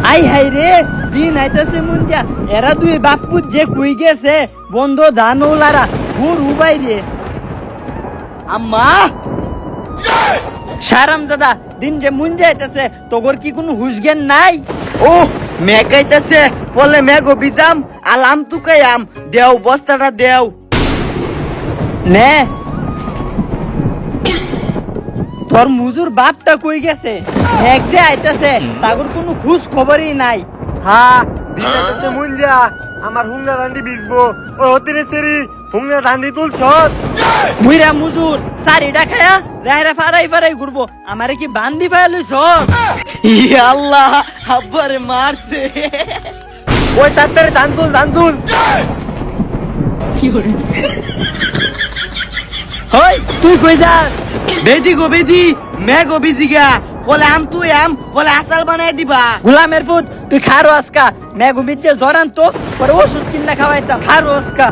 I high রে দিন আইতাছে মুঞ্জা এরা দুই বাপ্পু যে কুই গেছে বন্ধ ধানওলারা ঘুর উবাই রে আম্মা সারাম দাদা দিন যে মুঞ্জা আইতাছে তোগর কি কোনো হুশ জ্ঞান নাই ও মেঘ আইতাছে ফলে মেঘ বিজাম আলাম তুকাইয়াম দেও বস্তাটা দেও নে তোর মুজুর বাপটা কই গেছে এক যে আইতাছে তাগর কোনো খোঁজ খবরই নাই হ্যাঁ দিনাতে মুঞ্জা আমার হুংনা রান্দি বিজবো ও হতিরে সেরি হুংনা রান্দি তুলছস মুইরা মুজুর সারিটা খায়া যাইরা ফারাই ফারাই ঘুরবো আমারে কি বান্দি ফাইলিস ইয়া আল্লাহ আব্বারে মারছে ওই তাড়াতাড়ি ধান তুল হই তুই কই যাস বেদি গো বেদি মেঘ বিজিগা বলে আম তুই আম বলে আসাল বানাই দিবা গোলামের পুত তুই খারো আজকা মেঘ বিজে জরান তো পরে ওষুধ কিনা খাওয়াইতাম খারো আজকা